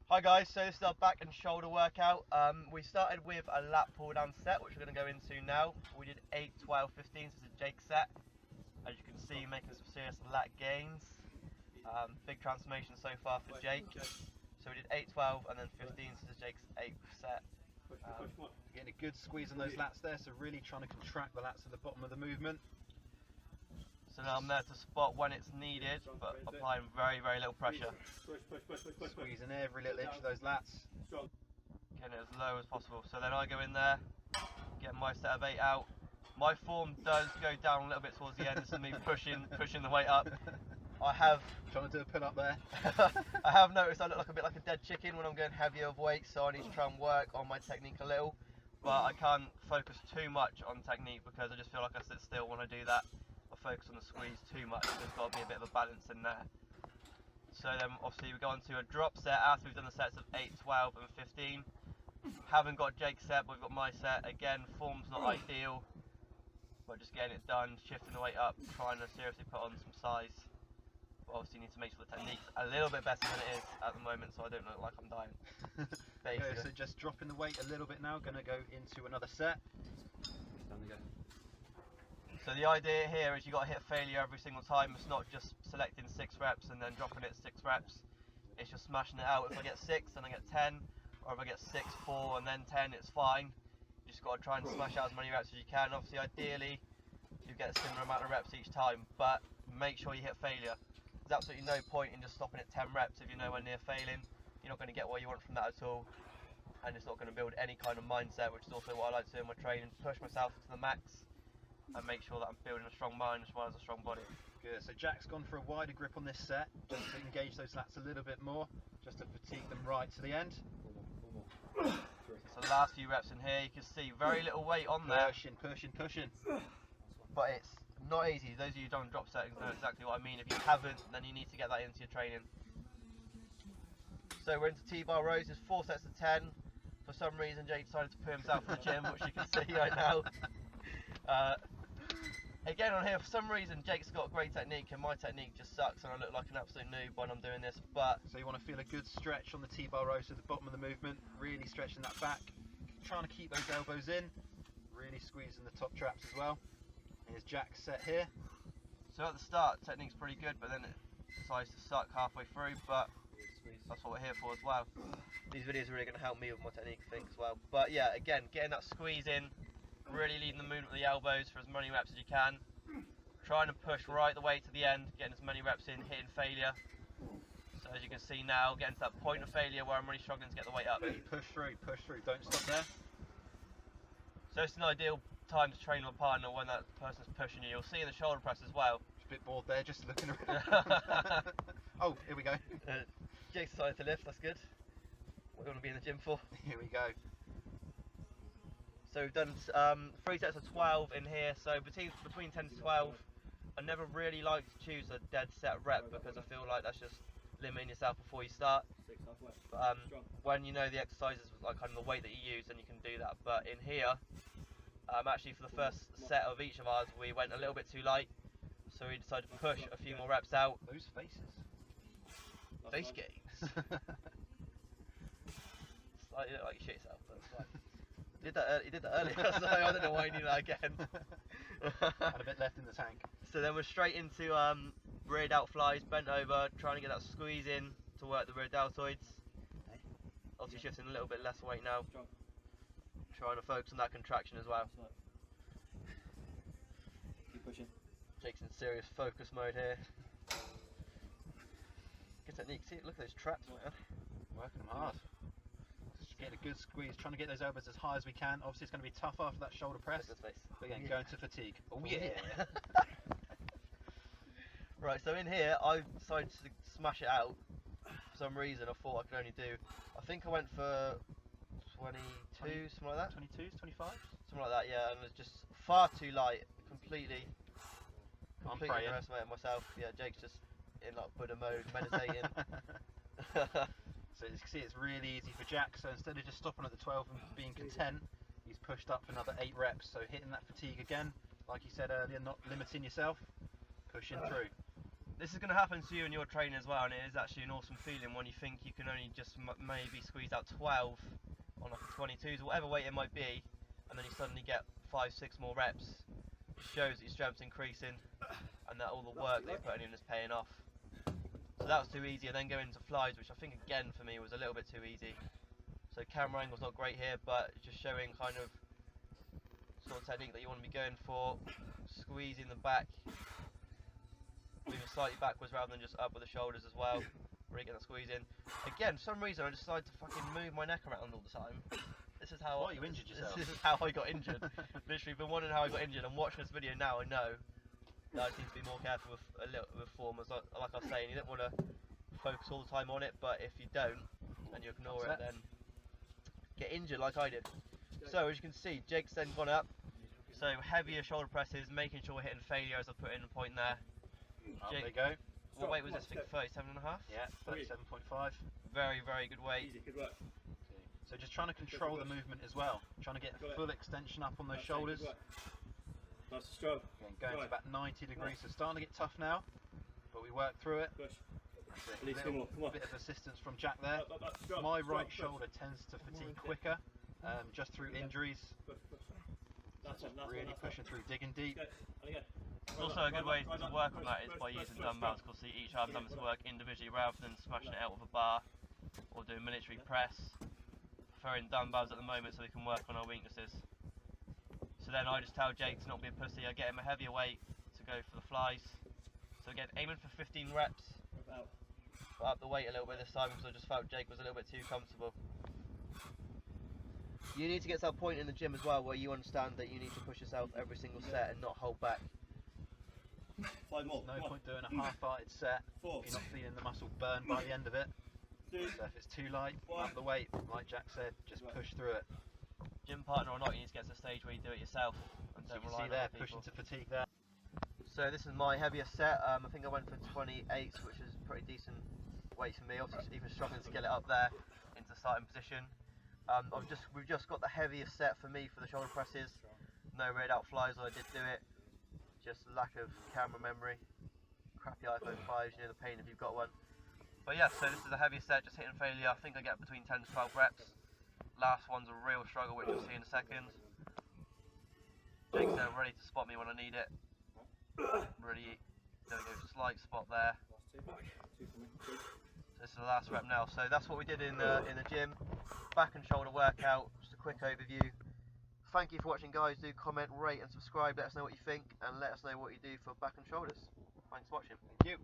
Hi guys, so this is our back and shoulder workout. We started with a lat pull down set, which we're going to go into now. We did 8, 12, 15, so it's a Jake set. As you can see, making some serious lat gains. Big transformation so far for Jake. So we did 8, 12 and then 15, so this is Jake's 8th set. Getting a good squeeze on those lats there, so really trying to contract the lats at the bottom of the movement. So now I'm there to spot when it's needed, but applying very, very little pressure. Squeezing every little inch of those lats. Getting it as low as possible. So then I go in there, get my set of 8 out. My form does go down a little bit towards the end. This is me pushing the weight up. I have trying to do a pull up there. I have noticed I look like a bit like a dead chicken when I'm going heavier of weight, so I need to try and work on my technique a little. But I can't focus too much on technique because I just feel like I sit still when I do that. I focus on the squeeze too much. There's got to be a bit of a balance in there. So then obviously we go on to a drop set after we've done the sets of 8, 12 and 15. Haven't got Jake's set, but we've got my set. Again, form's not ideal, but just getting it done, shifting the weight up, trying to seriously put on some size. But obviously need to make sure the technique's a little bit better than it is at the moment, so I don't look like I'm dying. Okay, so just dropping the weight a little bit now, going to go into another set. So the idea here is you've got to hit failure every single time. It's not just selecting 6 reps and then dropping it 6 reps. It's just smashing it out. If I get 6 and I get 10, or if I get 6, 4 and then 10, it's fine. You just got to try and smash out as many reps as you can. Obviously, ideally, you get a similar amount of reps each time, but make sure you hit failure. There's absolutely no point in just stopping at 10 reps if you're nowhere near failing. You're not going to get what you want from that at all, and it's not going to build any kind of mindset, which is also what I like to do in my training. Push myself to the max and make sure that I'm building a strong mind as well as a strong body. Good, so Jack's gone for a wider grip on this set, just to engage those lats a little bit more, just to fatigue them right to the end. So the last few reps in here, you can see very little weight on there. Pushing. But it's not easy. Those of you who don't drop settings know exactly what I mean. If you haven't, then you need to get that into your training. So we're into T-bar rows. There's 4 sets of 10. For some reason, Jake decided to put himself in the gym, which you can see right now. Again on here, for some reason, Jake's got great technique and my technique just sucks and I look like an absolute noob when I'm doing this. But so you want to feel a good stretch on the T-bar rows at the bottom of the movement, really stretching that back, trying to keep those elbows in, really squeezing the top traps as well. Here's Jack's set here. So at the start, technique's pretty good, but then it decides to suck halfway through, but that's what we're here for as well. These videos are really going to help me with my technique, I think, as well. But yeah, again, getting that squeeze in, really leading the movement with the elbows for as many reps as you can. Trying to push right the way to the end, getting as many reps in, hitting failure. So as you can see now, getting to that point of failure where I'm really struggling to get the weight up. Push through, don't stop there. So it's an ideal time to train with a partner when that person's pushing you. You'll see in the shoulder press as well. Just a bit bored there, just looking around. Oh, here we go. Jake's decided to lift, that's good. What do you want to be in the gym for? Here we go. So we've done 3 sets of 12 in here, so between 10 to 12. I never really like to choose a dead set rep because I feel like that's just limiting yourself before you start. But when you know the exercises, like kind of the weight that you use, then you can do that. But in here, actually for the first set of each of ours, we went a little bit too light, so we decided to push a few more reps out. Those faces. Face games. Slightly look like you shit yourself, but it's fine. He did that earlier, so I don't know why he did that again. Had a bit left in the tank. So then we're straight into rear delt flies, bent over, trying to get that squeeze in to work the rear deltoids. Obviously shifting a little bit less weight now. Trying to focus on that contraction as well. Keep pushing. Jake's in serious focus mode here. Good technique. See, look at those traps, man. Working them hard. Get a good squeeze, trying to get those elbows as high as we can. Obviously it's going to be tough after that shoulder press. But again, going to fatigue. Oh yeah! Right, so in here I decided to smash it out. For some reason I thought I could only do, I think I went for 22, something like that. 22s, 25s? Something like that, yeah, and it was just far too light, completely underestimated myself. Yeah, Jake's just in like Buddha mode, meditating. So as you can see, it's really easy for Jack. So instead of just stopping at the 12 and being content, he's pushed up another 8 reps. So hitting that fatigue again, like you said earlier, not limiting yourself, pushing through. This is going to happen to you in your training as well, and it is actually an awesome feeling when you think you can only just maybe squeeze out 12 on like a 22s, whatever weight it might be, and then you suddenly get 5-6 more reps. It shows that your strength's increasing and that all the work that you're putting in is paying off. So that was too easy, and then going into flies, which I think again for me was a little bit too easy. So camera angle's not great here, but just showing kind of sort of technique that you want to be going for, squeezing the back, moving slightly backwards rather than just up with the shoulders as well, really getting that squeeze in. Again, for some reason I decided to fucking move my neck around all the time. This is how you injured yourself. This is how I got injured. Literally been wondering how I got injured. I'm watching this video now, I know that I need to be more careful with form, as like I was saying, you don't want to focus all the time on it, but if you don't and you ignore it, then get injured like I did. So as you can see, Jake's then gone up, so heavier shoulder presses, making sure we're hitting failure as I put in the point there. Up Jake, they go. what weight was this? I think 37.5? Yeah, 37.5. Very, very good weight. So just trying to control the movement as well. Trying to get full extension up on those shoulders. Nice stroke. Again, going to about 90 degrees, so starting to get tough now, but we work through it. A little bit of assistance from Jack there. My right shoulder tends to fatigue quicker, just through injuries. So just really pushing through, digging deep. Also a good way to work on that is by using dumbbells, because each arm's having to work individually rather than smashing it out with a bar or doing military press. Preferring dumbbells at the moment so we can work on our weaknesses. So then I just tell Jake to not be a pussy. I get him a heavier weight to go for the flies. So again, aiming for 15 reps, but up the weight a little bit this time because I just felt Jake was a little bit too comfortable. You need to get to that point in the gym as well where you understand that you need to push yourself every single set and not hold back. 5 more. No point doing a half-hearted set if you're not feeling the muscle burn by the end of it. So if it's too light, up the weight, like Jack said, just push through it. Gym partner or not, you need to get to the stage where you do it yourself and So don't you can rely see on there, other pushing people. to fatigue there. So this is my heaviest set. I think I went for 28s, which is pretty decent weight for me. Obviously, even struggling to get it up there into the starting position. We've just got the heaviest set for me for the shoulder presses. No red out flies, although I did do it. Just lack of camera memory. Crappy iPhone 5s, you know the pain if you've got one. But yeah, so this is the heaviest set, just hitting failure. I think I get between 10 to 12 reps. Last one's a real struggle, which you'll see in a second. Jake's there ready to spot me when I need it. Really, there we go, slight spot there. So this is the last rep now. So that's what we did in the gym. Back and shoulder workout, just a quick overview. Thank you for watching, guys. Do comment, rate and subscribe. Let us know what you think and let us know what you do for back and shoulders. Thanks for watching. Thank you.